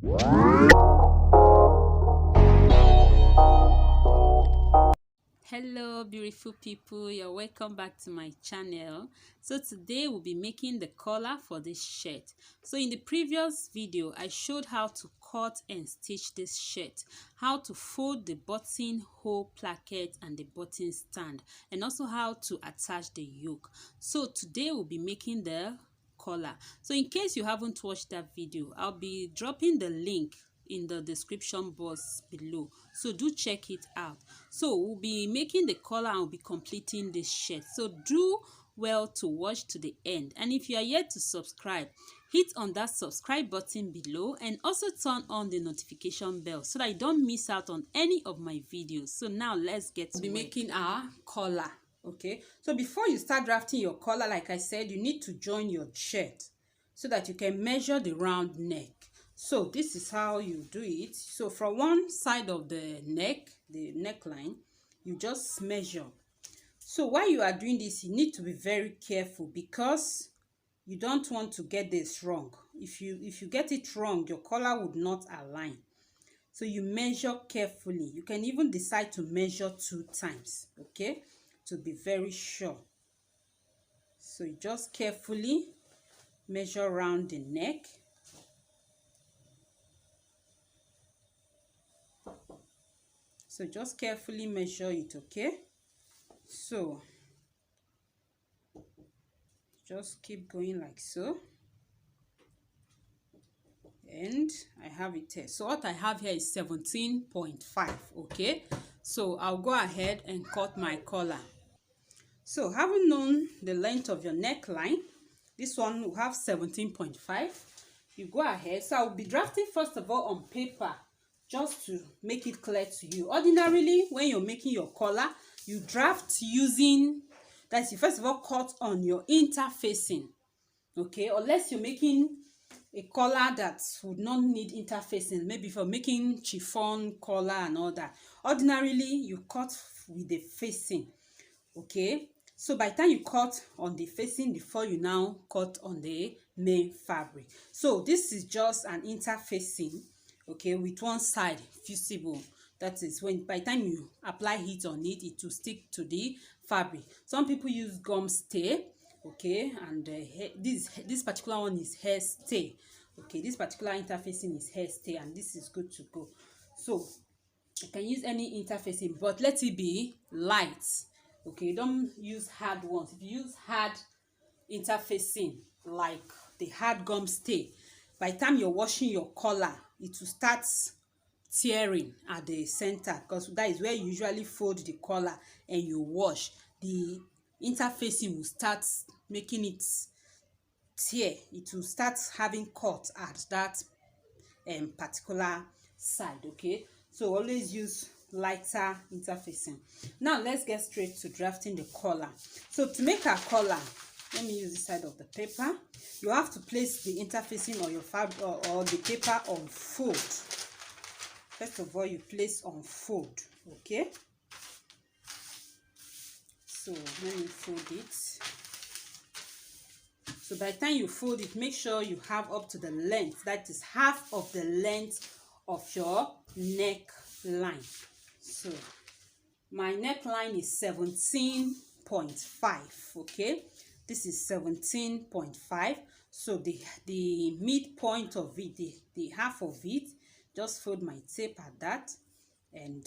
Hello beautiful people, you're welcome back to my channel. So today we'll be making the collar for this shirt. So in the previous video I showed how to cut and stitch this shirt, how to fold the button hole placket and the button stand, and also how to attach the yoke. So today we'll be making the collar. So in case you haven't watched that video, I'll be dropping the link in the description box below, so do check it out. So we'll be making the collar and we'll be completing this shirt, so do well to watch to the end. And if you are yet to subscribe, hit on that subscribe button below and also turn on the notification bell so that you don't miss out on any of my videos. So now let's get to making our collar. Okay, so before you start drafting your collar, like I said, you need to join your shirt so that you can measure the round neck. So this is how you do it. So from one side of the neck, the neckline, you just measure. So while you are doing this, you need to be very careful because you don't want to get this wrong. If you get it wrong, your collar would not align. So you measure carefully. You can even decide to measure 2 times, okay, to be very sure. So you just carefully measure around the neck. So just carefully measure it, okay? So just keep going like so. And I have it here. So what I have here is 17.5, okay? So I'll go ahead and cut my collar. So having known the length of your neckline, this one will have 17.5. You go ahead. So I'll be drafting first of all on paper, just to make it clear to you. Ordinarily, when you're making your collar, you draft using, that's you first of all cut on your interfacing, okay? Unless you're making a collar that would not need interfacing, maybe for making chiffon collar and all that. Ordinarily, you cut with the facing, okay? So by the time you cut on the facing before you now cut on the main fabric. So this is just an interfacing, okay, with one side fusible. That is when by the time you apply heat on it, it will stick to the fabric. Some people use gum stay, okay, and this particular one is hair stay, okay. This particular interfacing is hair stay, and this is good to go. So you can use any interfacing, but let it be light, okay. Don't use hard ones. If you use hard interfacing like the hard gum stay, by the time you're washing your collar, it will start tearing at the center, because that is where you usually fold the collar and you wash. The interfacing will start making it tear. It will start having cut at that particular side, okay. So always use lighter interfacing. Now let's get straight to drafting the collar. So to make a collar, let me use the side of the paper. You have to place the interfacing or your fabric or the paper on fold. First of all, you place on fold, okay. So let me fold it. So by the time you fold it, make sure you have up to the length, that is half of the length of your neckline. So my neckline is 17.5, okay. This is 17.5. So the midpoint of it, the half of it, just fold my tape at that, and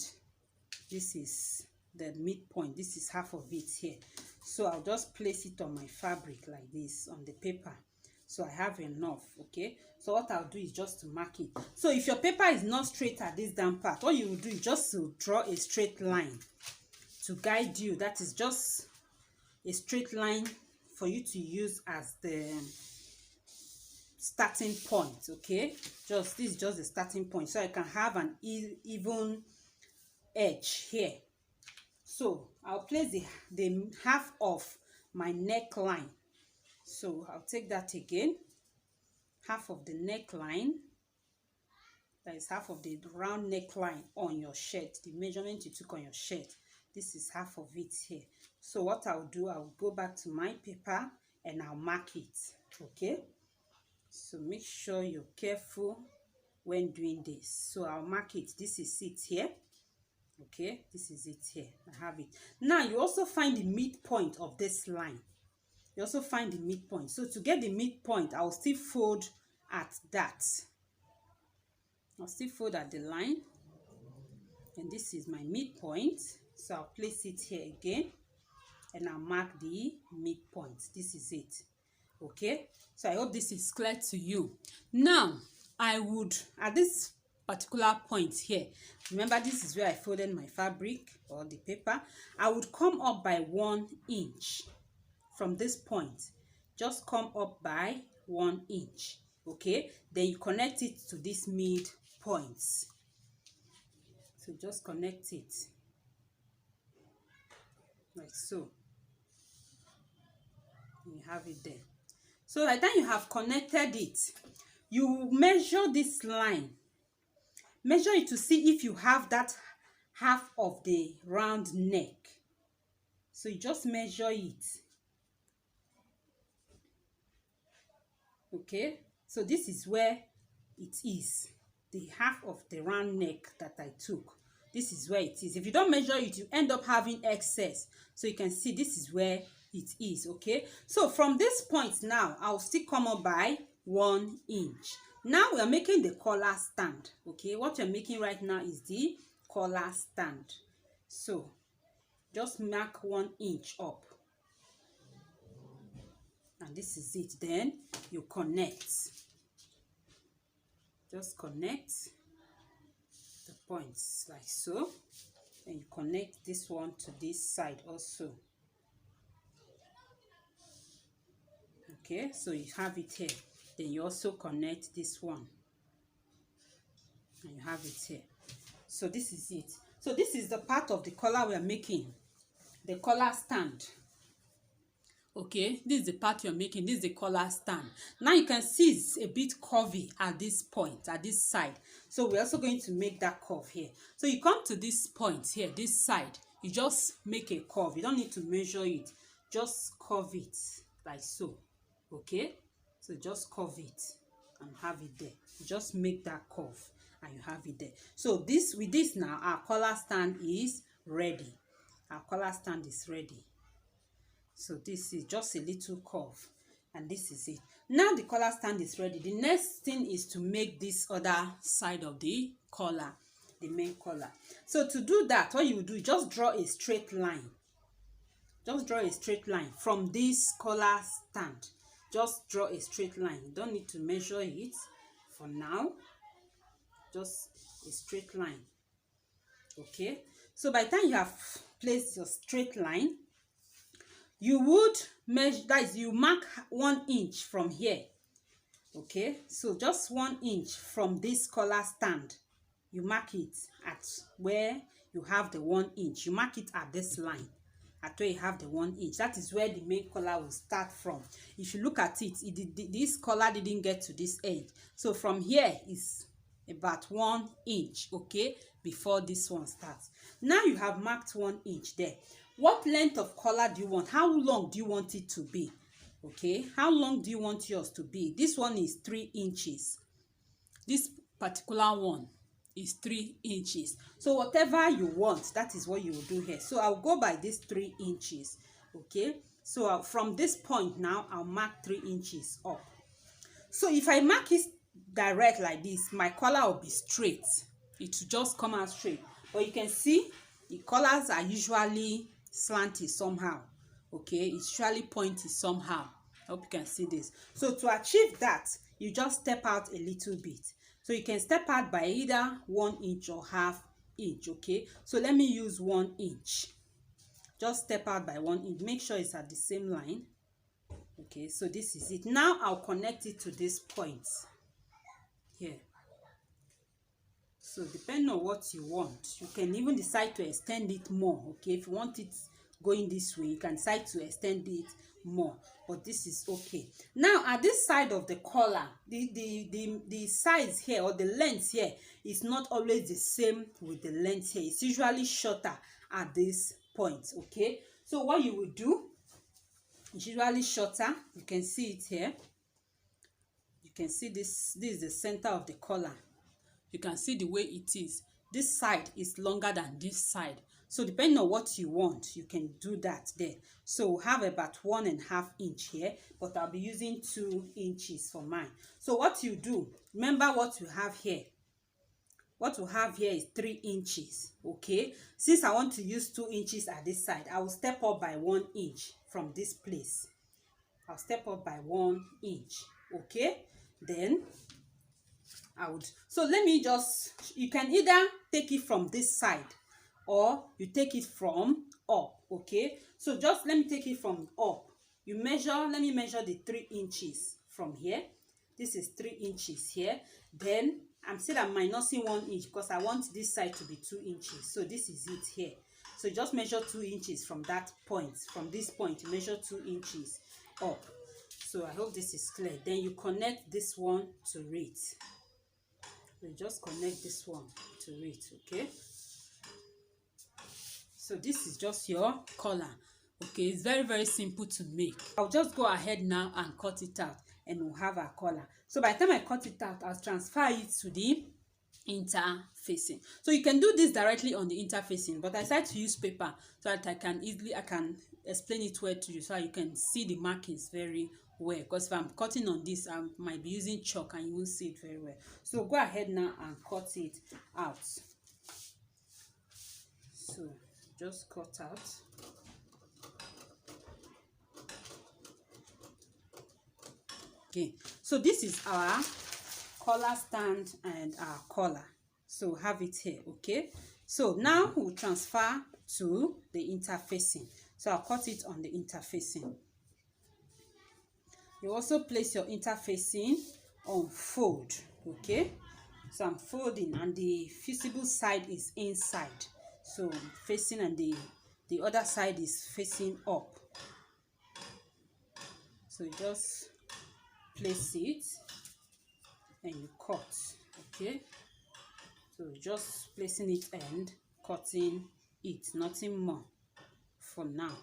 this is the midpoint. This is half of it here. So I'll just place it on my fabric like this on the paper. So I have enough, okay. So what I'll do is just to mark it. So if your paper is not straight at this down part, what you will do is just to draw a straight line to guide you. That is just a straight line for you to use as the starting point, okay. This is just the starting point, so I can have an even edge here. So I'll place the half of my neckline. So I'll take that again, half of the neckline, that is half of the round neckline on your shirt, the measurement you took on your shirt. This is half of it here. So what I'll do, I'll go back to my paper and I'll mark it, okay. So make sure you're careful when doing this. So I'll mark it. This is it here. Okay, this is it here. I have it. Now you also find the midpoint of this line. You also find the midpoint. So to get the midpoint, I'll still fold at that. I'll still fold at the line. And this is my midpoint. So I'll place it here again. And I'll mark the midpoint. This is it. Okay, so I hope this is clear to you. Now I would, at this particular point here, remember this is where I folded my fabric or the paper, I would come up by 1 inch from this point. Just come up by 1 inch. Okay, then you connect it to this mid points. So just connect it like so. You have it there. So by the time you have connected it, you measure this line. Measure it to see if you have that half of the round neck. So you just measure it. Okay, so this is where it is. The half of the round neck that I took. This is where it is. If you don't measure it, you end up having excess. So you can see this is where it is. Okay, so from this point now, I'll still come up by 1 inch. Now we are making the collar stand. Okay, what you're making right now is the collar stand. So just mark 1 inch up. And this is it. Then you connect. Just connect the points like so. And you connect this one to this side also. Okay, so you have it here. Then you also connect this one. And you have it here. So this is it. So this is the part of the collar we are making. The collar stand. Okay, this is the part you're making. This is the collar stand. Now you can see it's a bit curvy at this point, at this side. So we're also going to make that curve here. So you come to this point here, this side. You just make a curve. You don't need to measure it. Just curve it like so. Okay, so just curve it and have it there. Just make that curve and you have it there. So this, with this now, our collar stand is ready. Our collar stand is ready. So this is just a little curve and this is it. Now the collar stand is ready. The next thing is to make this other side of the collar, the main collar. So to do that, what you will do, just draw a straight line. Just draw a straight line from this collar stand. Just draw a straight line. You don't need to measure it for now. Just a straight line. Okay, so by the time you have placed your straight line, you would measure, that is, you mark 1 inch from here. Okay, so just 1 inch from this collar stand. You mark it at where you have the 1 inch. You mark it at this line, at where you have the 1 inch. That is where the main collar will start from. If you look at it, this collar didn't get to this edge. So from here is about 1 inch, okay, before this one starts. Now you have marked 1 inch there. What length of collar do you want? How long do you want it to be? Okay, how long do you want yours to be? This one is 3 inches. This particular one is 3 inches. So whatever you want, that is what you will do here. So I'll go by this 3 inches. Okay, so from this point now, I'll mark 3 inches up. So if I mark it direct like this, my collar will be straight. It will just come out straight. But you can see the collars are usually slanty somehow. Okay, it's usually pointy somehow. I hope you can see this. So to achieve that, you just step out a little bit. So you can step out by either 1 inch or half inch. Okay, so let me use 1 inch. Just step out by 1 inch. Make sure it's at the same line. Okay, so this is it. Now I'll connect it to this point here. So depending on what you want, you can even decide to extend it more. Okay, if you want it going this way, you can decide to extend it more, but this is okay. Now at this side of the collar, the size here or the length here is not always the same with the length here. It's usually shorter at this point. Okay, so what you will do, it's usually shorter. You can see it here. You can see this is the center of the collar. you can see the way it is. This side is longer than this side. So depending on what you want, you can do that there. So we'll have about 1.5 inch here, but I'll be using 2 inches for mine. So what you do, remember what you have here. What we have here is 3 inches, okay? Since I want to use 2 inches at this side, I will step up by 1 inch from this place. I'll step up by 1 inch, okay? Then I would, so let me just, you can either take it from this side or you take it from up, okay? So just let me take it from up. You measure, let me measure the 3 inches from here. This is 3 inches here. Then I'm still at minusing 1 inch because I want this side to be 2 inches. So this is it here. So just measure 2 inches from that point. From this point, you measure 2 inches up. So I hope this is clear. Then you connect this one to it. You just connect this one to it, okay? So this is just your collar, okay? It's very, very simple to make. I'll just go ahead now and cut it out, and we'll have our collar. So by the time I cut it out, I'll transfer it to the interfacing. So you can do this directly on the interfacing, but I decided to use paper so that I can explain it well to you, so you can see the markings very well. Because if I'm cutting on this, I might be using chalk and you won't see it very well. So go ahead now and cut it out. So just cut out. Okay, so this is our collar stand and our collar. So have it here, okay? So now we'll transfer to the interfacing. So I'll cut it on the interfacing. You also place your interfacing on fold, okay? So I'm folding and the fusible side is inside. So facing, and the other side is facing up. So you just place it and you cut, okay? So just placing it and cutting it, nothing more for now.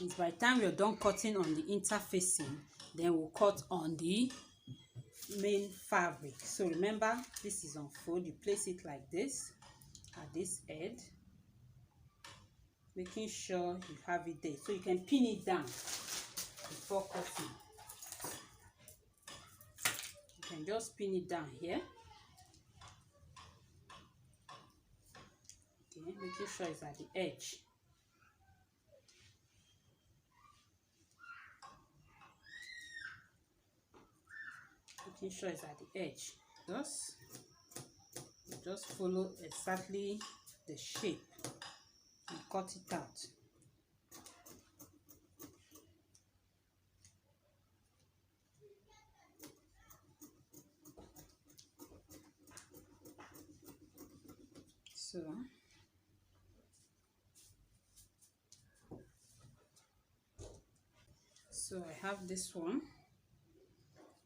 It's by the time you're done cutting on the interfacing, then we'll cut on the main fabric. So remember, this is on fold. You place it like this at this edge, making sure you have it there, so you can pin it down before cutting. You can just pin it down here, okay, making sure it's at the edge. Making sure it's at the edge. Just follow exactly the shape and cut it out. So I have this one.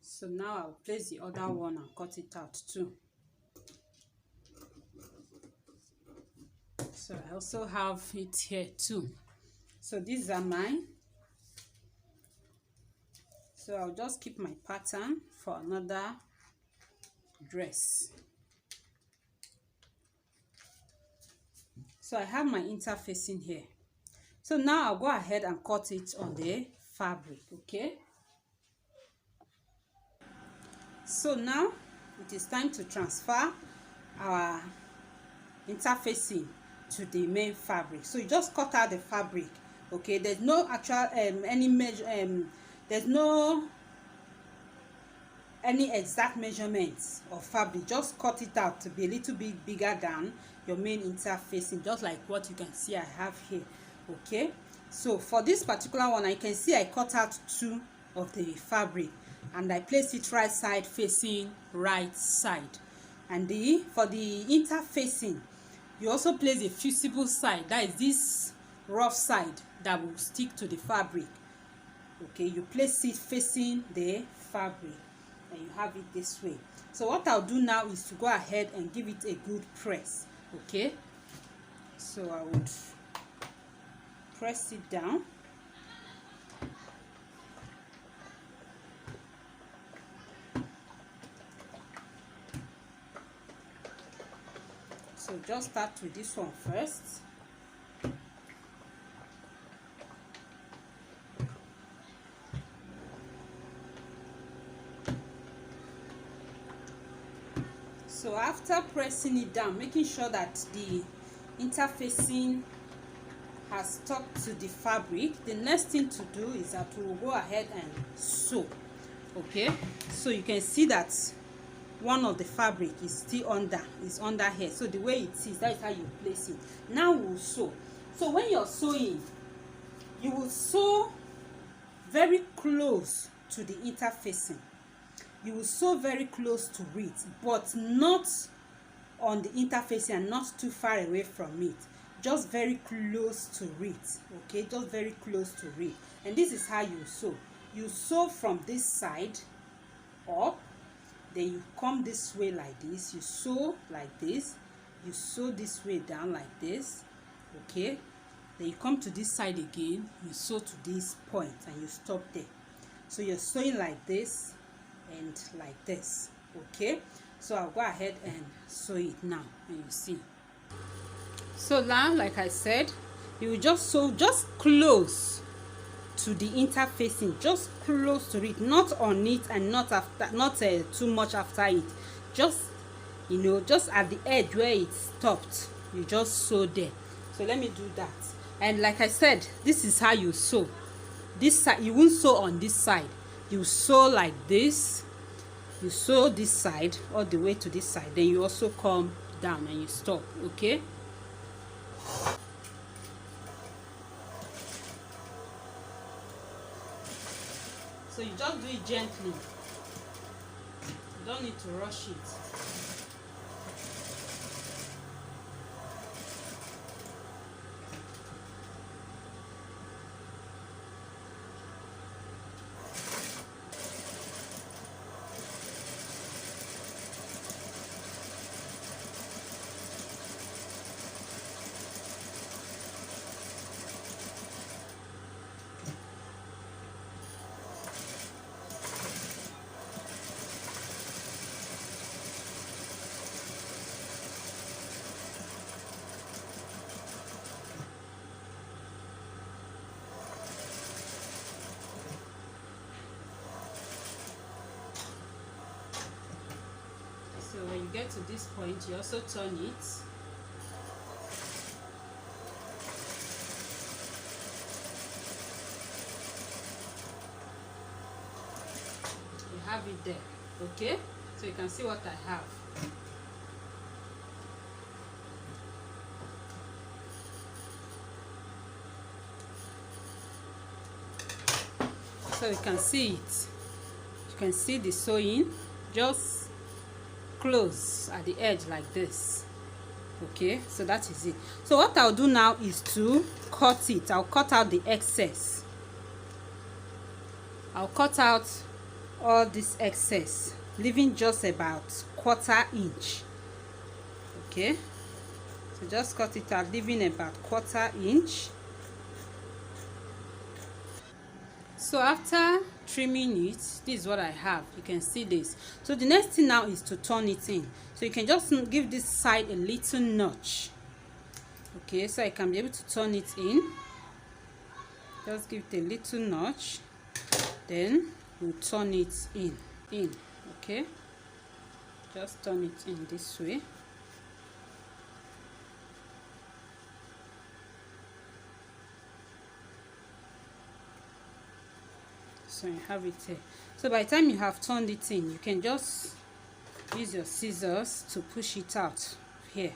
So now I'll place the other one and cut it out too. So I also have it here too. So these are mine. So I'll just keep my pattern for another dress. So I have my interfacing here. So now I'll go ahead and cut it on the fabric, okay? So now it is time to transfer our interfacing to the main fabric. So you just cut out the fabric, okay? There's no actual there's no any exact measurements of fabric. Just cut it out to be a little bit bigger than your main interfacing, just like what you can see I have here, okay? So for this particular one, I can see I cut out 2 of the fabric and I place it right side facing right side. And for the interfacing, you also place a fusible side, that is this rough side that will stick to the fabric, okay? You place it facing the fabric and you have it this way. So what I'll do now is to go ahead and give it a good press, okay? So I would press it down. So just start with this one first. So after pressing it down, making sure that the interfacing has stuck to the fabric, the next thing to do is that we will go ahead and sew. Okay, so you can see that one of the fabric is still under here. So the way it is, that is how you place it. Now we'll sew. So when you're sewing, you will sew very close to the interfacing. You will sew very close to it, but not on the interfacing and not too far away from it. Just very close to it. Okay, just very close to it. And this is how you sew. You sew from this side up, then you come this way like this. You sew like this. You sew this way down like this. Okay, then you come to this side again. You sew to this point and you stop there. So you're sewing like this and like this. Okay, so I'll go ahead and sew it now, and you see. So now, like I said, you will just sew just close to the interfacing, just close to it, not on it and not after, not too much after it. Just, you know, just at the edge where it stopped, you just sew there. So let me do that. And like I said, this is how you sew. This side, you won't sew on this side. You sew like this. You sew this side all the way to this side. Then you also come down and you stop. Okay. So you just do it gently. You don't need to rush it. So when you get to this point, you also turn it. You have it there. Okay, so you can see what I have. So you can see it. You can see the sewing just close at the edge like this. Okay, so that is it. So what I'll do now is to cut it. I'll cut out the excess. I'll cut out all this excess, leaving just about 1/4 inch. Okay, so just cut it out, leaving about 1/4 inch. So after trimming it, this is what I have. You can see this. So the next thing now is to turn it in. So you can just give this side a little notch. Okay, so I can be able to turn it in. Just give it a little notch, then we'll turn it in. Okay, just turn it in this way. So you have it here. So by the time you have turned it in, you can just use your scissors to push it out here.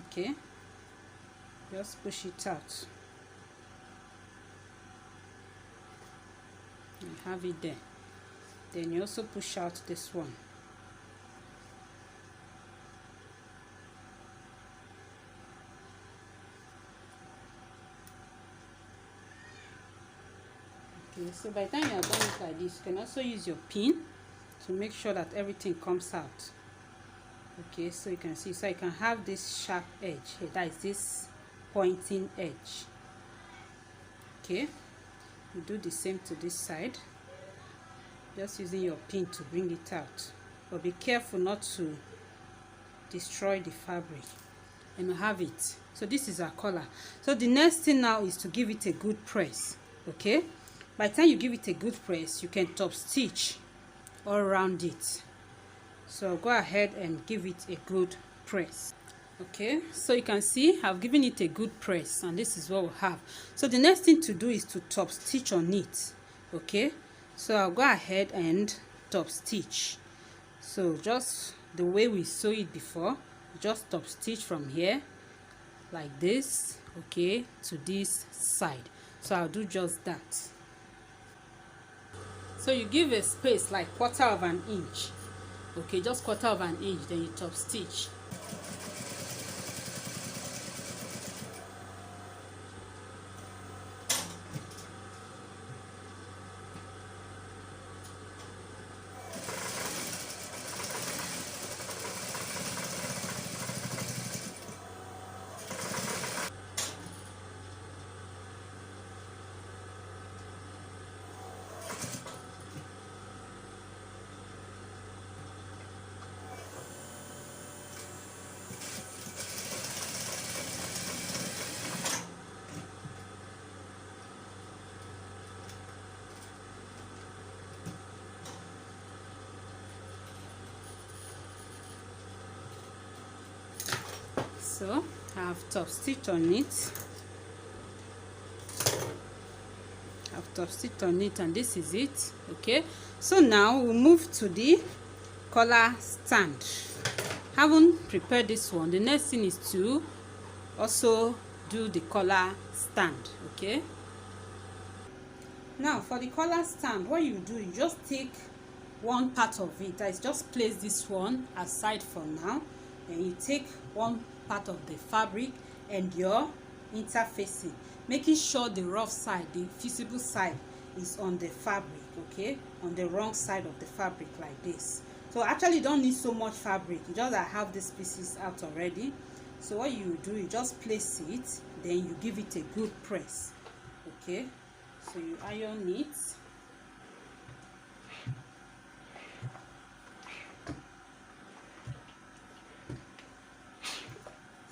Okay, just push it out. You have it there. Then you also push out this one. Okay, so by the time you are done it like this, you can also use your pin to make sure that everything comes out. Okay, so you can see, so I can have this sharp edge here, that is this pointing edge. Okay, you do the same to this side, just using your pin to bring it out, but be careful not to destroy the fabric, and we have it. So this is our collar. So the next thing now is to give it a good press. Okay, by the time you give it a good press, you can top stitch all around it. So go ahead and give it a good press. Okay, so you can see I've given it a good press, and this is what we have. So the next thing to do is to top stitch on it. Okay, so I'll go ahead and top stitch. So just the way we sew it before, just top stitch from here like this, okay, to this side. So I'll do just that. So you give a space like 1/4 of an inch, okay, just 1/4 of an inch, then you top stitch. So I have top stitch on it. I've top stitch on it, and this is it. Okay, so now we'll move to the collar stand. Haven't prepared this one. The next thing is to also do the collar stand. Okay, now for the collar stand, what you do, you just take one part of it. I just place this one aside for now, and you take one part of the fabric and your interfacing, making sure the rough side, the visible side, is on the fabric, okay, on the wrong side of the fabric like this. So actually you don't need so much fabric, you just have these pieces out already. So what you do, you just place it, then you give it a good press. Okay, so you iron it.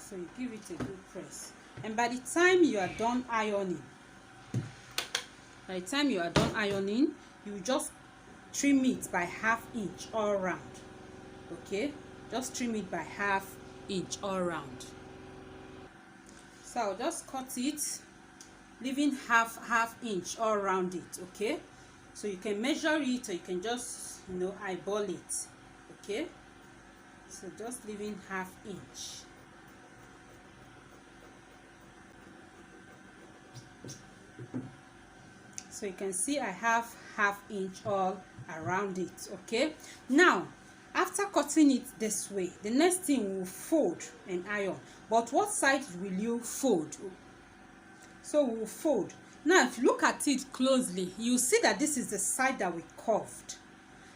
So you give it a good press, and by the time you are done ironing, you just trim it by 1/2 inch all around. Okay, just trim it by 1/2 inch all around. So I'll just cut it, leaving half inch all around it. Okay, so you can measure it, or you can just, you know, eyeball it. Okay, so just leaving 1/2 inch. So you can see I have 1/2 inch all around it. Okay, now after cutting it this way, the next thing we'll fold and iron. But what side will you fold? So we'll fold. Now if you look at it closely, you see that this is the side that we curved.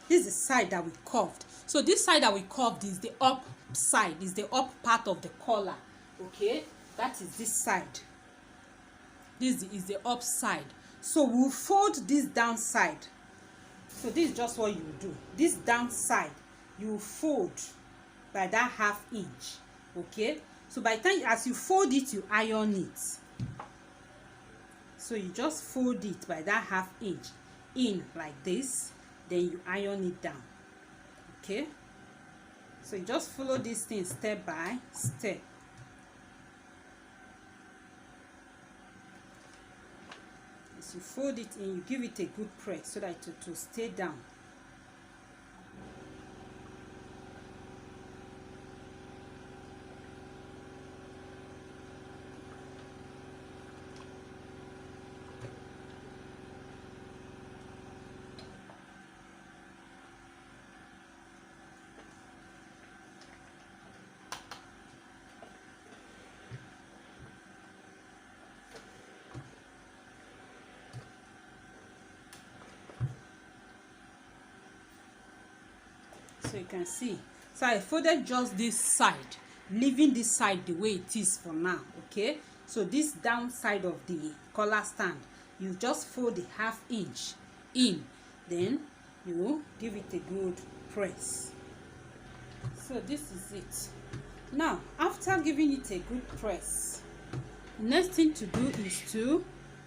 This is the side that we curved. So this side that we curved is the up side, is the up part of the collar. Okay, that is this side. This is the up side. So we'll fold this down side. So this is just what you do. This down side, you fold by that 1/2 inch. Okay, so by the time as you fold it, you iron it. So you just fold it by that 1/2 inch in like this, then you iron it down. Okay, so you just follow this thing step by step. You fold it in, you give it a good press so that it will stay down. So you can see, so I folded just this side, leaving this side the way it is for now. Okay, so this down side of the collar stand, you just fold the 1/2 inch in, then you give it a good press. So this is it. Now after giving it a good press, the next thing to do is to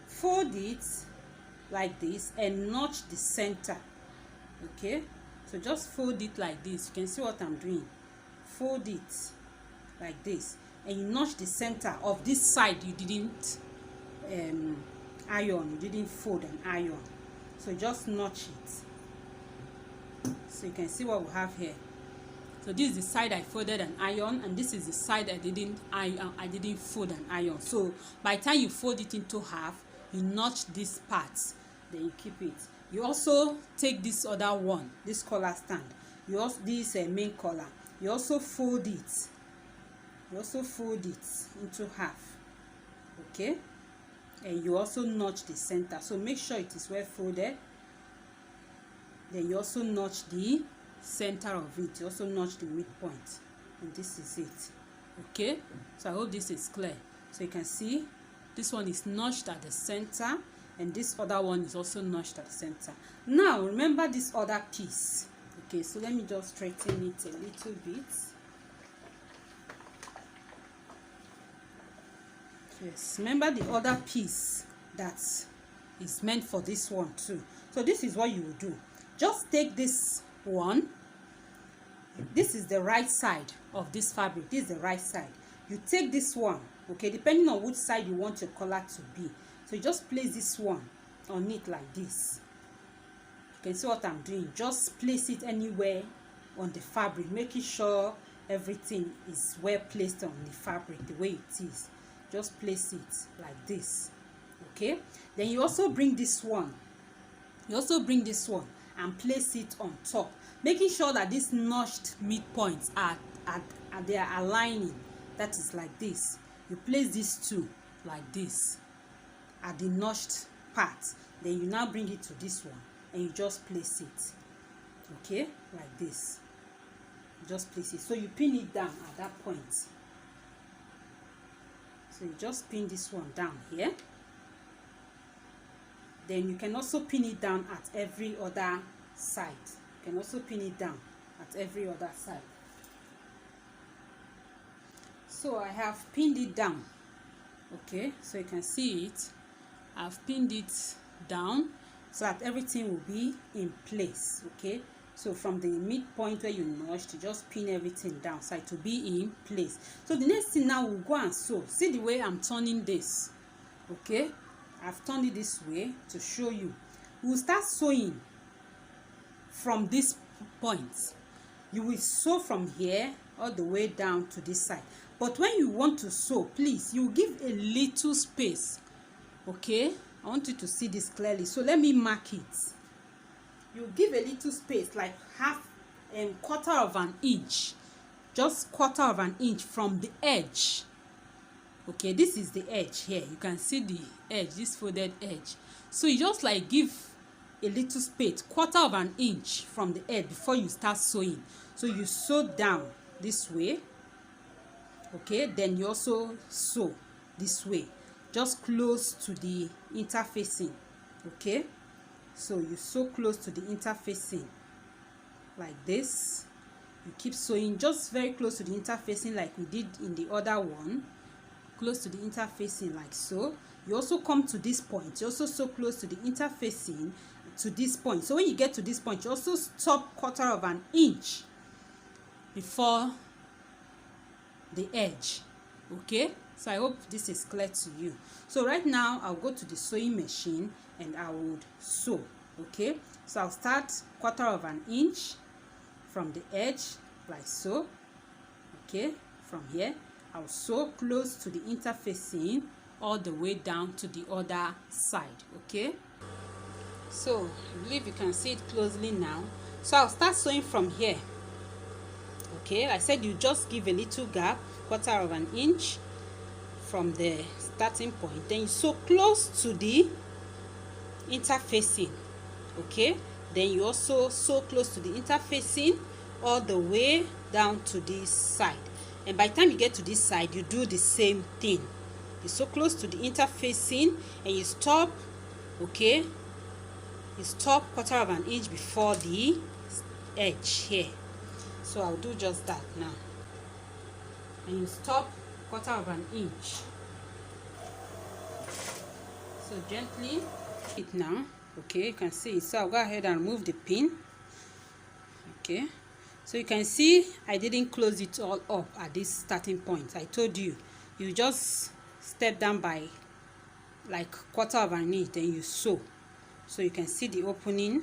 fold it like this and notch the center. Okay, so just fold it like this. You can see what I'm doing. Fold it like this and you notch the center of this side you didn't iron, you didn't fold and iron, so just notch it. So you can see what we have here. So this is the side I folded and iron, and this is the side I didn't fold and iron. So by the time you fold it into half, you notch this part, then you keep it. You also take this other one, this collar stand, you also this main collar, you also fold it. You also fold it into half, okay, and you also notch the center. So make sure it is well folded. Then you also notch the center of it. You also notch the midpoint, and this is it. Okay, so I hope this is clear. So you can see this one is notched at the center, and this other one is also notched at the center. Now remember this other piece. Okay, so let me just straighten it a little bit. Yes, remember the other piece that is meant for this one too. So this is what you will do. Just take this one. This is the right side of this fabric. This is the right side. You take this one, okay, depending on which side you want your collar to be. So you just place this one on it like this. You can see what I'm doing. Just place it anywhere on the fabric, making sure everything is well placed on the fabric the way it is. Just place it like this. Okay, then you also bring this one. You also bring this one and place it on top, making sure that these notched midpoints are they are aligning. That is like this. You place these two like this at the notched part. Then you now bring it to this one and you just place it. Okay, like this. Just place it. So you pin it down at that point. So you just pin this one down here. Then you can also pin it down at every other side. You can also pin it down at every other side. So I have pinned it down. Okay, so you can see it. I've pinned it down so that everything will be in place. Okay, so from the midpoint where you notched, you just pin everything down so it will be in place. So the next thing now, we'll go and sew. See the way I'm turning this. Okay, I've turned it this way to show you. We'll start sewing from this point. You will sew from here all the way down to this side. But when you want to sew, please, you give a little space. Okay, I want you to see this clearly. So let me mark it. You give a little space, like half and quarter of an inch, just quarter of an inch from the edge. Okay, this is the edge here. You can see the edge, this folded edge. So you just like give a little space, quarter of an inch from the edge before you start sewing. So you sew down this way. Okay, then you also sew this way, just close to the interfacing. Okay, so you sew close to the interfacing like this. You keep sewing just very close to the interfacing like we did in the other one, close to the interfacing like so. You also come to this point, you also sew close to the interfacing to this point. So when you get to this point, you also stop quarter of an inch before the edge. Okay, so I hope this is clear to you. So right now I'll go to the sewing machine and I would sew. Okay, so I'll start quarter of an inch from the edge like so. Okay, from here I'll sew close to the interfacing all the way down to the other side. Okay, so I believe you can see it closely now. So I'll start sewing from here. Okay, I said you just give a little gap, quarter of an inch from the starting point. Then you sew close to the interfacing. Okay, then you also sew close to the interfacing all the way down to this side. And by the time you get to this side, you do the same thing. You sew close to the interfacing and you stop. Okay, you stop quarter of an inch before the edge here. So I'll do just that now. And you stop 1/4 of an inch. So gently it now. Okay, you can see it. So I'll go ahead and remove the pin. Okay, so you can see I didn't close it all up at this starting point. I told you, you just step down by like 1/4 of an inch, then you sew. So you can see the opening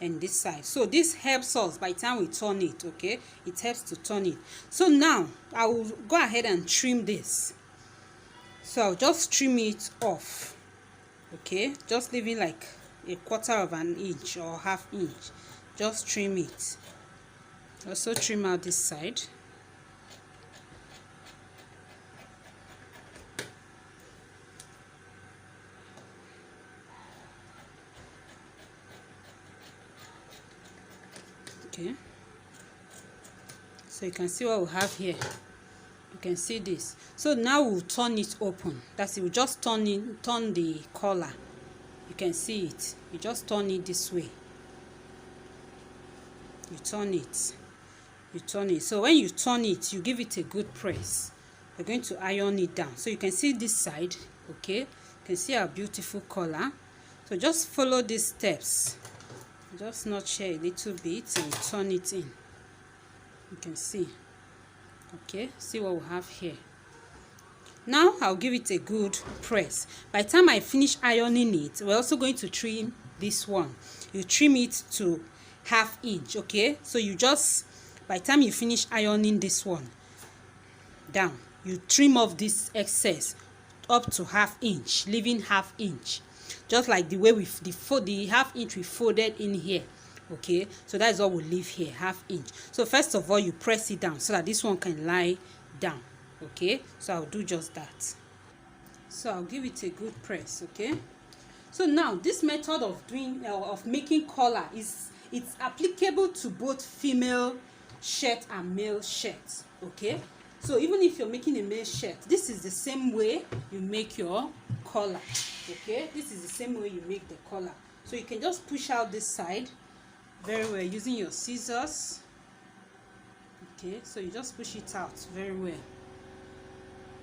and this side. So this helps us by the time we turn it. Okay, it helps to turn it. So now I will go ahead and trim this. So I'll just trim it off. Okay, just leaving like 1/4 of an inch or 1/2 inch. Just trim it. Also trim out this side. Okay, so you can see what we have here. You can see this. So now we'll turn it open. That's it. We'll just turn the collar. You can see it. You just turn it this way. You turn it. You turn it. So when you turn it, you give it a good press. You're going to iron it down. So you can see this side. Okay, you can see our beautiful collar. So just follow these steps. Just notch here a little bit and turn it in. You can see. Okay, see what we have here. Now I'll give it a good press. By the time I finish ironing it, we're also going to trim this one. You trim it to 1/2 inch. Okay, so you just, by the time you finish ironing this one down, you trim off this excess up to 1/2 inch, leaving 1/2 inch, just like the way the 1/2 inch we folded in here. Okay, so that is what we'll leave here, 1/2 inch. So first of all, you press it down so that this one can lie down. Okay, so I'll do just that. So I'll give it a good press. Okay, so now this method of making collar it's applicable to both female shirt and male shirt. Okay, so even if you're making a male shirt, this is the same way you make your collar. Okay, this is the same way you make the collar. So you can just push out this side very well using your scissors. Okay, so you just push it out very well.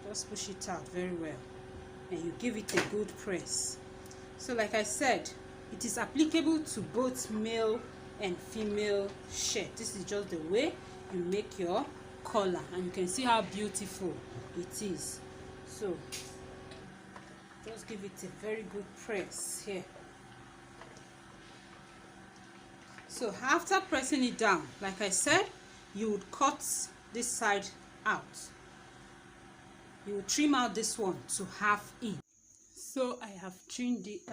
Just push it out very well, and you give it a good press. So like I said, it is applicable to both male and female shirt. This is just the way you make your collar, and you can see how beautiful it is. So just give it a very good press here. So after pressing it down, like I said, you would cut this side out. You will trim out this one to 1/2 inch. So I have trimmed it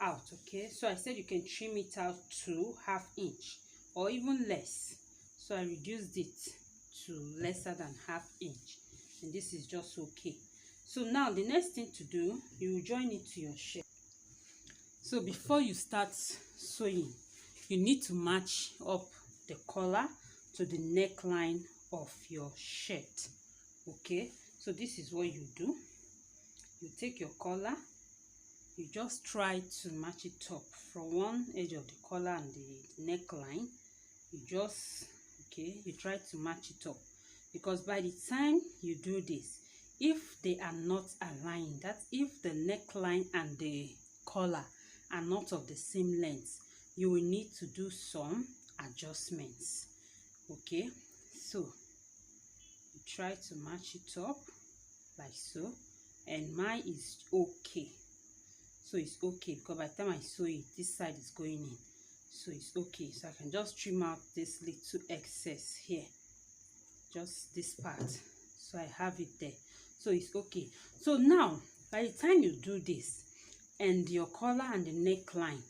out. Okay, so I said you can trim it out to 1/2 inch or even less. So I reduced it to lesser than 1/2 inch, and this is just okay. So now the next thing to do, you will join it to your shirt. So before you start sewing, you need to match up the collar to the neckline of your shirt. Okay, so this is what you do. You take your collar, you just try to match it up from one edge of the collar and the neckline. You just, okay, you try to match it up, because by the time you do this, if they are not aligned, that if the neckline and the collar are not of the same length, you will need to do some adjustments. Okay, so you try to match it up like so, and mine is okay. So it's okay because by the time I sew it, this side is going in, so it's okay. So I can just trim out this little excess here, just this part, so I have it there. So it's okay. So now by the time you do this and your collar and the neckline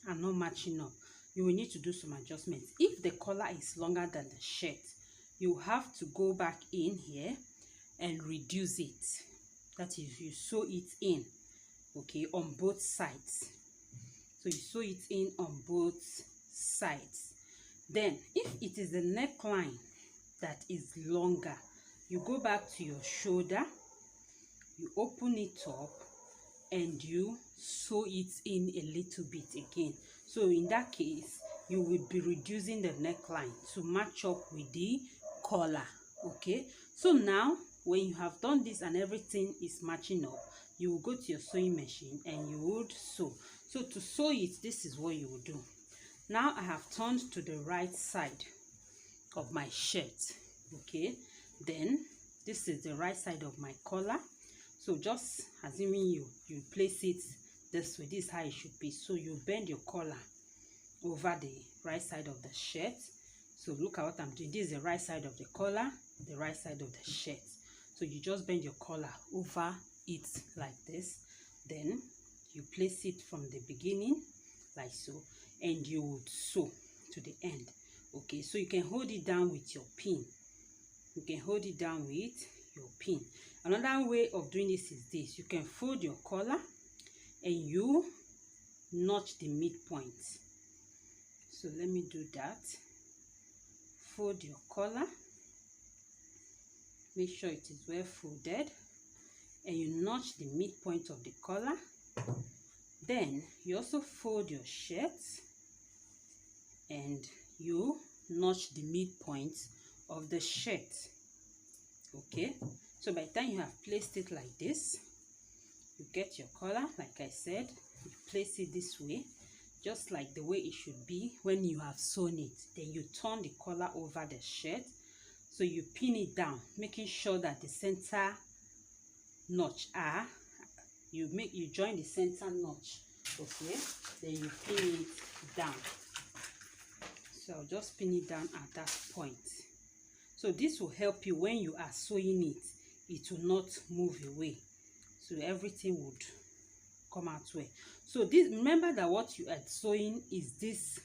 are not matching up, you will need to do some adjustments. If the collar is longer than the shirt, you have to go back in here and reduce it. That is, you sew it in, okay, on both sides. So you sew it in on both sides. Then if it is the neckline that is longer, you go back to your shoulder, you open it up, and you sew it in a little bit again. So in that case, you will be reducing the neckline to match up with the collar. Okay, so now when you have done this and everything is matching up, you will go to your sewing machine and you would sew. So to sew it, this is what you will do. Now I have turned to the right side of my shirt. Okay, then this is the right side of my collar. So just assuming you place it this way, this is how it should be. So you bend your collar over the right side of the shirt. So look at what I'm doing. This is the right side of the collar, the right side of the shirt. So you just bend your collar over it like this. Then you place it from the beginning like so, and you would sew to the end. Okay, so you can hold it down with your pin. You can hold it down with your pin. Another way of doing this is this. You can fold your collar and you notch the midpoint. So let me do that. Fold your collar. Make sure it is well folded. And you notch the midpoint of the collar. Then you also fold your shirt and you notch the midpoint of the shirt. Okay, so by the time you have placed it like this, you get your collar, like I said, you place it this way, just like the way it should be when you have sewn it. Then you turn the collar over the shirt, so you pin it down, making sure that the center notch you join the center notch. Okay, then you pin it down. So I'll just pin it down at that point. So this will help you when you are sewing it. It will not move away. So everything would come out well. So this, remember that what you are sewing is this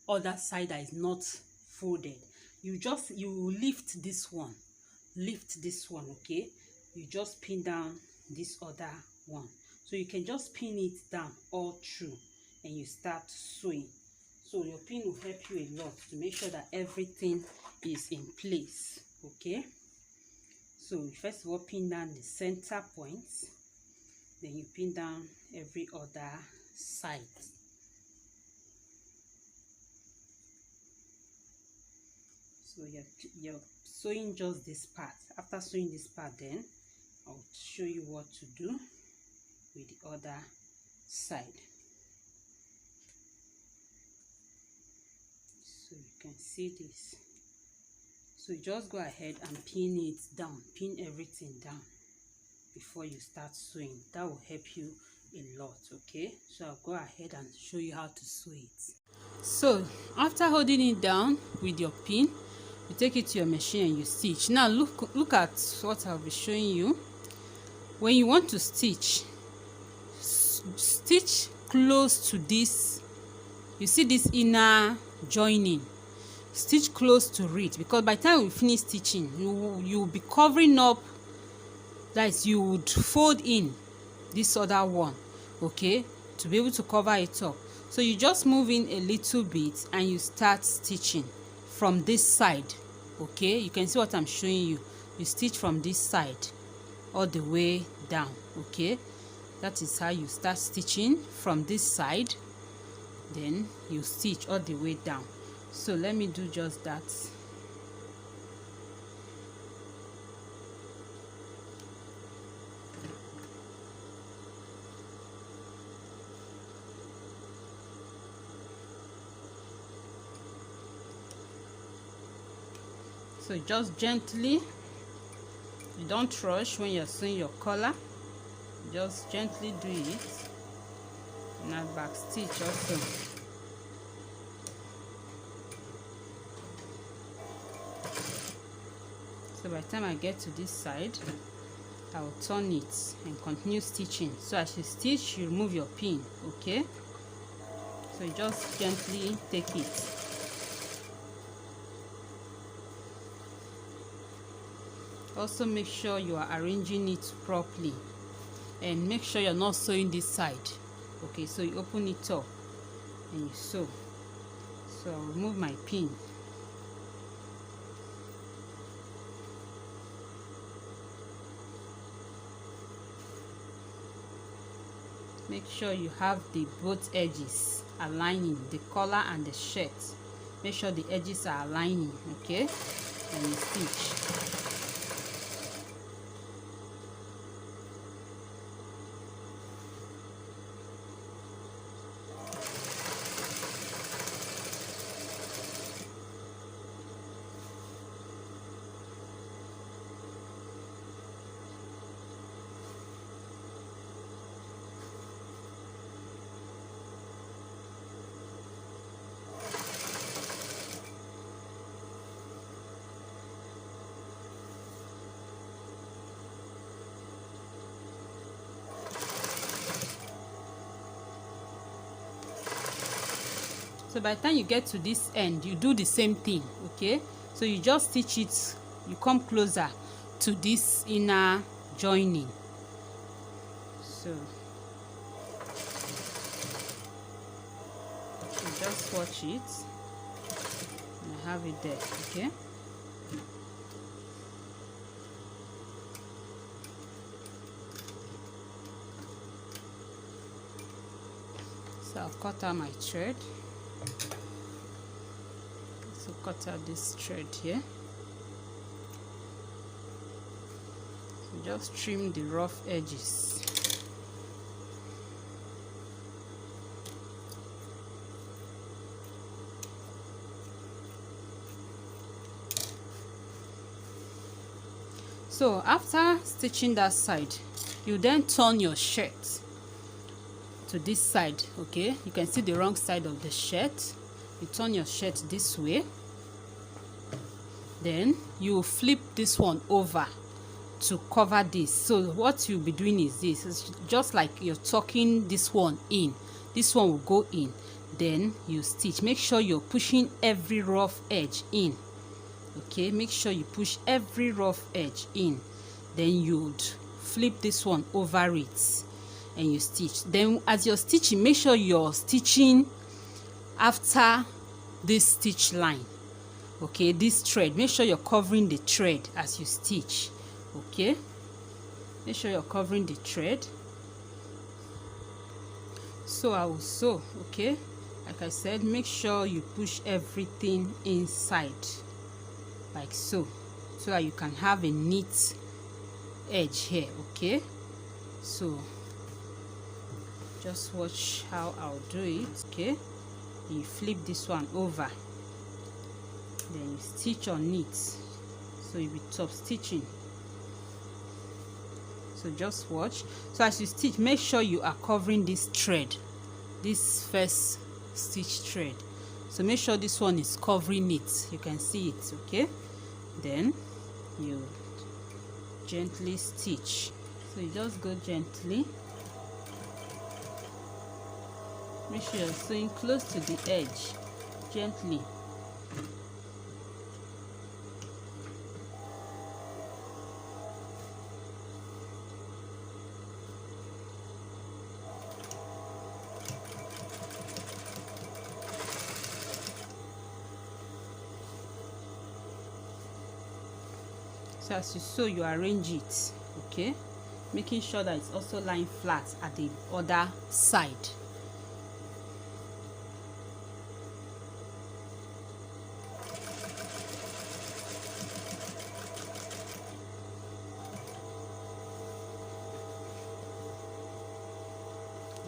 other side that is not folded. You lift this one. Lift this one, okay? You just pin down this other one. So you can just pin it down all through and you start sewing. So your pin will help you a lot to make sure that everything is in place. Okay, so first of all pin down the center points, then you pin down every other side. So you're sewing just this part. After sewing this part, then I'll show you what to do with the other side. So you can see this. So you just go ahead and pin it down, pin everything down before you start sewing. That will help you a lot. Okay, so I'll go ahead and show you how to sew it. So after holding it down with your pin, you take it to your machine and you stitch. Now look at what I'll be showing you. When you want to stitch close to this, you see this inner joining, stitch close to it, because by the time we finish stitching, you will be covering up, that is, you would fold in this other one, okay, to be able to cover it up. So you just move in a little bit and you start stitching from this side. Okay, you can see what I'm showing you. You stitch from this side all the way down. Okay, that is how you start stitching from this side, then you stitch all the way down. So let me do just that. So just gently, you don't rush when you're sewing your collar, just gently do it. Now back stitch also. So by the time I get to this side, I will turn it and continue stitching. So as you stitch, you remove your pin. Okay, so you just gently take it. Also make sure you are arranging it properly and make sure you're not sewing this side. Okay, so you open it up and you sew. So I'll remove my pin. Make sure you have the both edges aligning, the collar and the shirt. Make sure the edges are aligning, okay? And you stitch. So by the time you get to this end, you do the same thing, okay? So you just stitch it, you come closer to this inner joining. So you just watch it, and I have it there, okay? So I'll cut out my thread. So cut out this thread here. So just trim the rough edges. So after stitching that side, you then turn your shirt to this side, okay? You can see the wrong side of the shirt. You turn your shirt this way, then you flip this one over to cover this. So what you'll be doing is this. It's just like you're tucking this one in. This one will go in, then you stitch. Make sure you're pushing every rough edge in, okay? Make sure you push every rough edge in, then you'd flip this one over it and you stitch. Then as you're stitching, make sure you're stitching after this stitch line, okay? This thread, make sure you're covering the thread as you stitch, okay? Make sure you're covering the thread. So I will sew, okay? Like I said, make sure you push everything inside like so that you can have a neat edge here, okay? So just watch how I'll do it, okay? You flip this one over, then you stitch on it, so you'll be top stitching. So just watch. So as you stitch, make sure you are covering this thread, this first stitch thread. So make sure this one is covering it, you can see it, okay? Then you gently stitch. So you just go gently. Make sure you're sewing close to the edge, gently. So as you sew, you arrange it, okay? Making sure that it's also lying flat at the other side.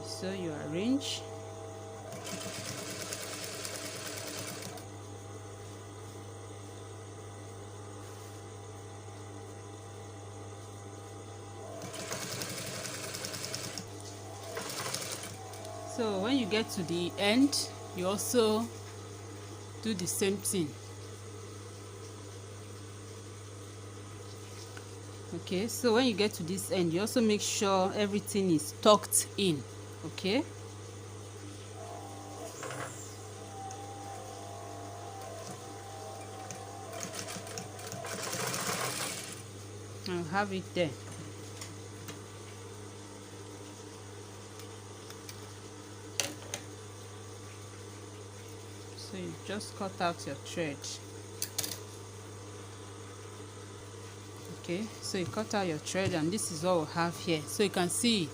So you arrange. So when you get to the end, you also do the same thing. Okay, so when you get to this end, you also make sure everything is tucked in, okay? I'll have it there. So you just cut out your thread. Okay, so you cut out your thread, and this is what we have here. So you can see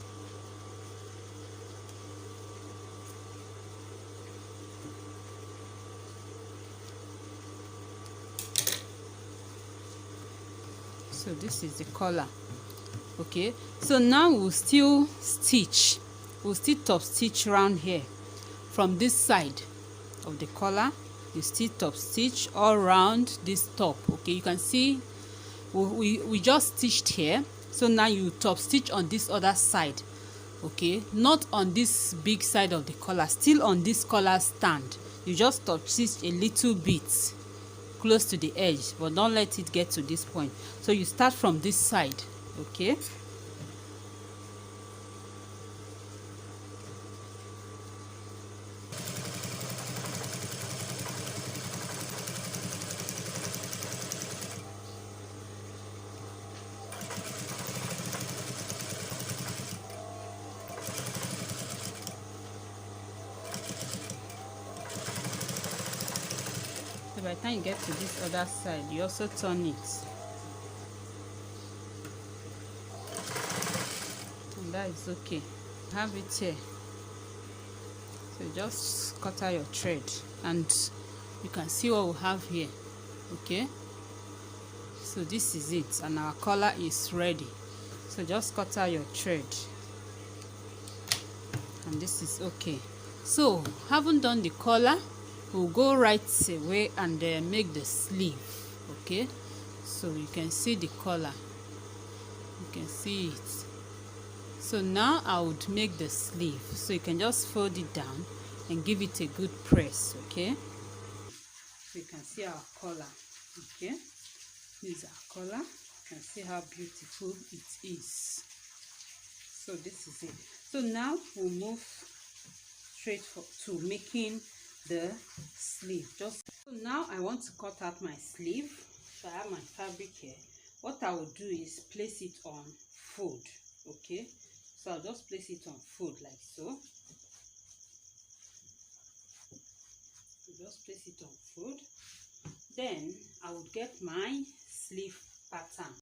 So this is the collar. Okay, so now we'll still top stitch around here from this side of the collar. You still top stitch all around this top. Okay, you can see we just stitched here, so now you top stitch on this other side. Okay, not on this big side of the collar, still on this collar stand. You just top stitch a little bit close to the edge, but don't let it get to this point. So you start from this side. Okay, so by the time you get to this other side, you also turn it, and that is okay. Have it here. So just cut out your thread, and you can see what we have here. Okay, so this is it, and our collar is ready. So just cut out your thread, and this is okay. So having done the collar, we'll go right away and make the sleeve. Okay, so you can see the collar, you can see it. So now I would make the sleeve, so you can just fold it down and give it a good press. Okay, so you can see our collar. Okay, this is our collar. You can see how beautiful it is. So this is it. So now we'll move straight to making the sleeve. So now I want to cut out my sleeve. So I have my fabric here. What I will do is place it on fold. Okay, so I'll just place it on fold like so. Just place it on fold. Then I would get my sleeve pattern.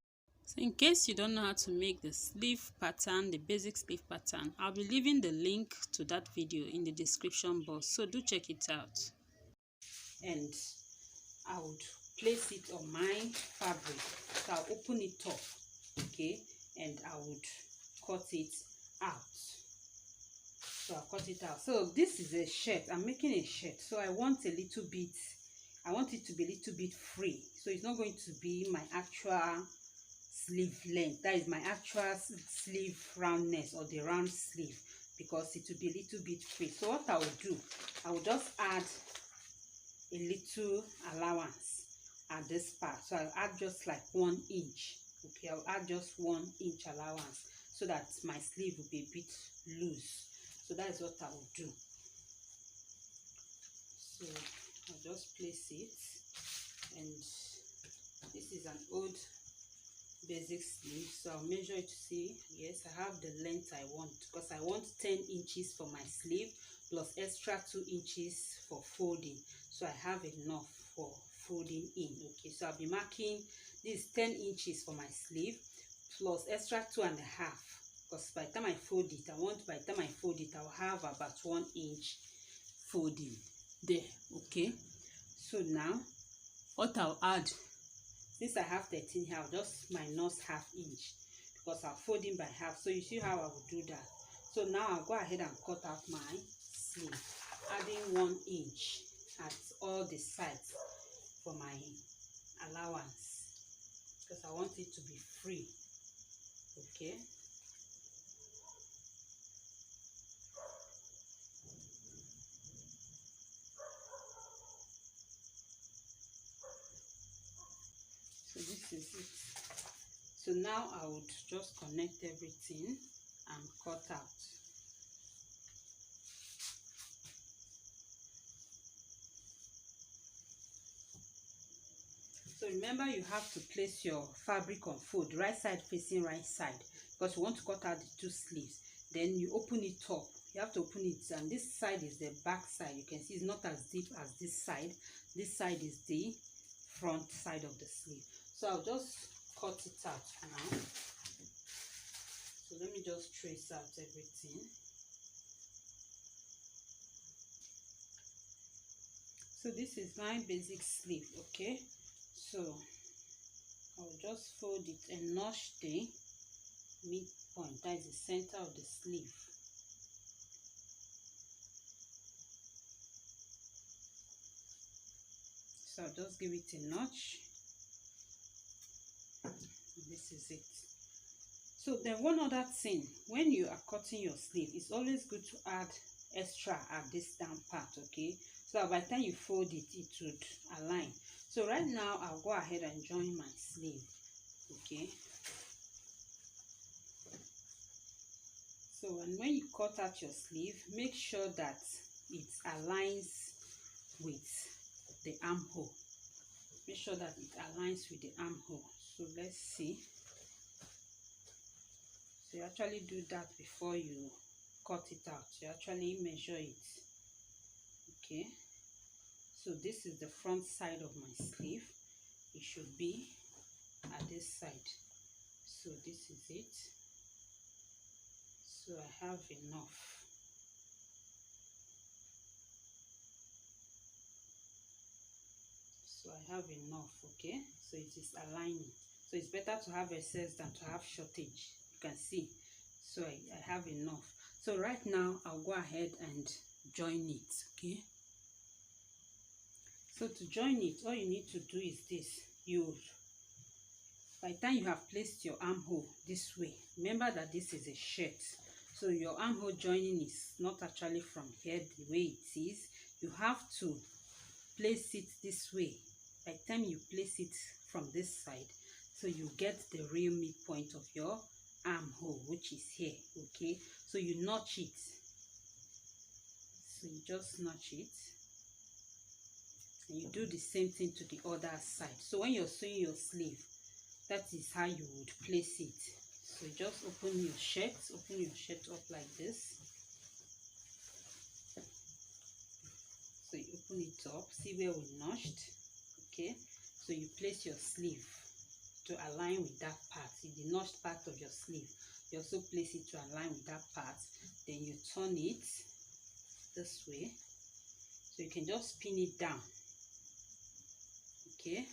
So in case you don't know how to make the sleeve pattern, the basic sleeve pattern, I'll be leaving the link to that video in the description box, so do check it out. And I would place it on my fabric. So I'll open it up, okay, and I would cut it out. So I'll cut it out. So this is a shirt. I'm making a shirt, so I want a little bit, I want it to be a little bit free. So it's not going to be my actual sleeve length, that is my actual sleeve roundness or the round sleeve, because it will be a little bit free. So what I will do, I will just add a little allowance at this part. So I'll add just like 1 inch. Okay, I'll add just 1 inch allowance so that my sleeve will be a bit loose. So that is what I will do. So I'll just place it, and this is an old basic sleeve, so I'll measure it to see, yes, I have the length I want, because I want 10 inches for my sleeve plus extra 2 inches for folding. So I have enough for folding in. Okay, so I'll be marking this 10 inches for my sleeve plus extra 2.5, because by the time I fold it, by the time I fold it, I'll have about 1 inch folding there. Okay, so now what I'll add, since I have 13 here, I'll just minus ½ inch, because I'll fold in by half. So you see how I will do that. So now I'll go ahead and cut out my sleeve, adding 1 inch at all the sides for my allowance, because I want it to be free. Okay, so this is it. So now I would just connect everything and cut out. So remember, you have to place your fabric on fold, right side facing right side, because you want to cut out the 2 sleeves. Then you open it up. You have to open it, and this side is the back side. You can see it's not as deep as this side. This side is the front side of the sleeve. So I'll just cut it out now. So let me just trace out everything. So this is my basic sleeve. Okay, so I'll just fold it and notch the midpoint, that is the center of the sleeve. So I'll just give it a notch. This is it. So then one other thing, when you are cutting your sleeve, it's always good to add extra at this down part, okay, so that by the time you fold it, it would align. So right now I'll go ahead and join my sleeve, okay. So when you cut out your sleeve, make sure that it aligns with the armhole. Make sure that it aligns with the armhole. So let's see. So you actually do that before you cut it out. You actually measure it, okay. So this is the front side of my sleeve. It should be at this side. So this is it. So I have enough. So I have enough, okay. So it is aligning. So it's better to have excess than to have shortage. You can see. So I have enough. So right now I'll go ahead and join it, okay. So to join it, all you need to do is this. By the time you have placed your armhole this way, remember that this is a shirt. So your armhole joining is not actually from here the way it is. You have to place it this way. By the time you place it from this side, so you get the real midpoint of your armhole, which is here, okay. So you notch it. So you just notch it, and you do the same thing to the other side. So when you're sewing your sleeve, that is how you would place it. So just open your shirt up like this. So you open it up, see where we notched, okay. So you place your sleeve to align with that part, the notched part of your sleeve. You also place it to align with that part. Then you turn it this way, so you can just pin it down, okay.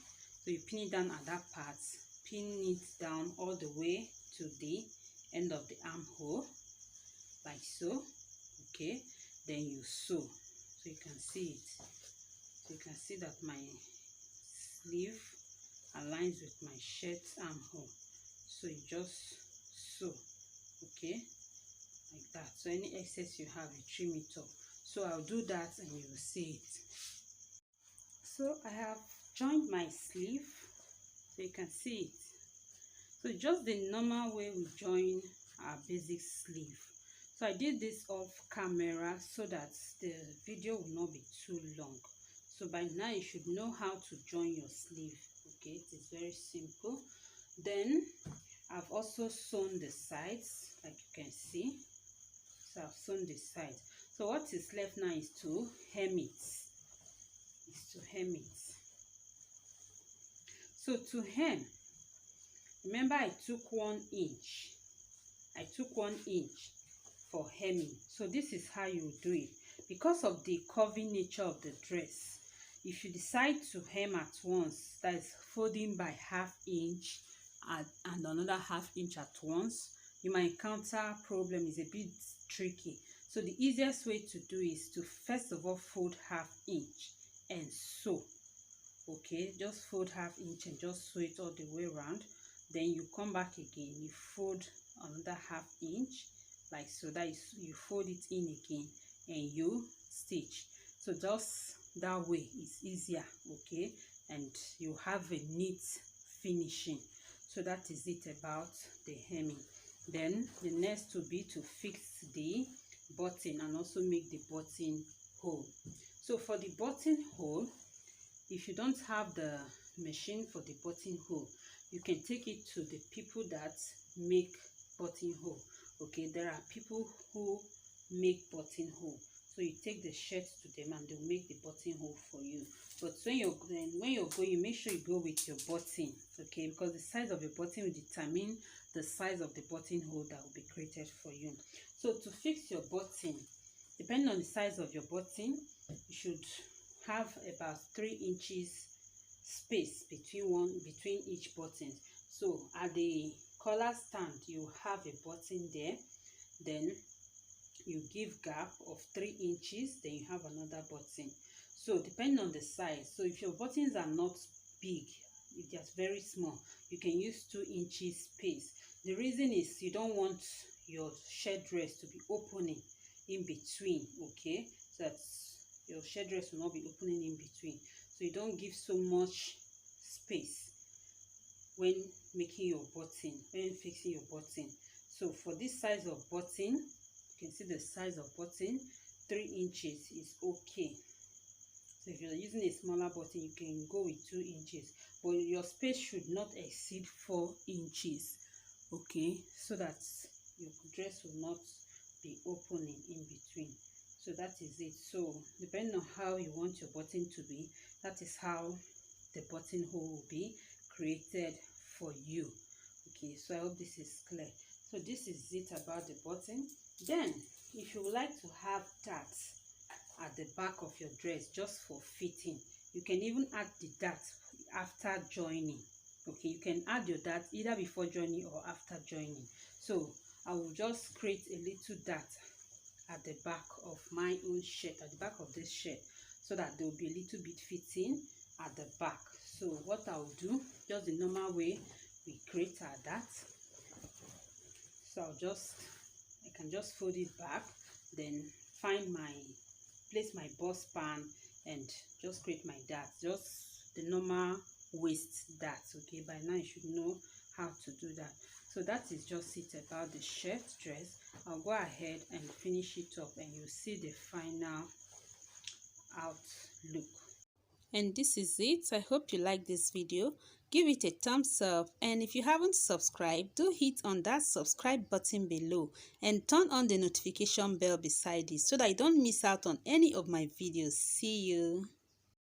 So you pin it down at that part, pin it down all the way to the end of the armhole, like so, okay. Then you sew. So you can see it. So you can see that my sleeve aligns with my shirt armhole. So you just sew, okay, like that. So any excess you have, you trim it off. So I'll do that and you will see it. So I have joined my sleeve, so you can see it. So just the normal way we join our basic sleeve. So I did this off camera so that the video will not be too long. So by now you should know how to join your sleeve, okay. It is very simple. Then I've also sewn the sides, like you can see. So I've sewn the sides. So what is left now is to hem it. So to hem, remember I took 1 inch. I took 1 inch for hemming. So this is how you do it. Because of the curvy nature of the dress, if you decide to hem at once, that is folding by 1/2 inch and another 1/2 inch at once, you might encounter problem. Is a bit tricky. So the easiest way to do is to first of all fold 1/2 inch and sew, okay. Just fold 1/2 inch and just sew it all the way around. Then you come back again, you fold another 1/2 inch, like so. That is, you fold it in again and you stitch. So just that way is easier, okay, and you have a neat finishing. So that is it about the hemming. Then the next will be to fix the button and also make the button hole. So for the button hole, if you don't have the machine for the button hole, you can take it to the people that make buttonhole, okay. There are people who make buttonhole. So you take the shirt to them and they'll make the buttonhole for you. But when you're going, you make sure you go with your button, okay, because the size of your button will determine the size of the buttonhole that will be created for you. So to fix your button, depending on the size of your button, you should have about 3 inches space between each button. So at the collar stand, you have a button there, then you give gap of 3 inches, then you have another button. So depending on the size, so if your buttons are not big, if they're very small, you can use 2 inches space. The reason is you don't want your shirt dress to be opening in between, okay, so that your shirt dress will not be opening in between, so you don't give so much space when making your button, when fixing your button. So for this size of button, you can see the size of button, 3 inches is okay. So if you're using a smaller button, you can go with 2 inches, but your space should not exceed 4 inches, okay, so that your dress will not be opening in between. So that is it. So depending on how you want your button to be, that is how the buttonhole will be created for you. Okay, so I hope this is clear. So this is it about the button. Then if you would like to have darts at the back of your dress just for fitting, you can even add the dart after joining. Okay, you can add your dart either before joining or after joining. So I will just create a little dart at the back of my own shirt, at the back of this shirt, so that there will be a little bit fitting at the back. So what I will do, just the normal way we create our dart. So I can just fold it back, then place my bust span and just create my dart, just the normal waist dart. Okay, by now you should know how to do that. So that is just it about the shirt dress. I'll go ahead and finish it up and you'll see the final outlook. And this is it. I hope you like this video. Give it a thumbs up, and if you haven't subscribed, do hit on that subscribe button below and turn on the notification bell beside it so that you don't miss out on any of my videos. See you.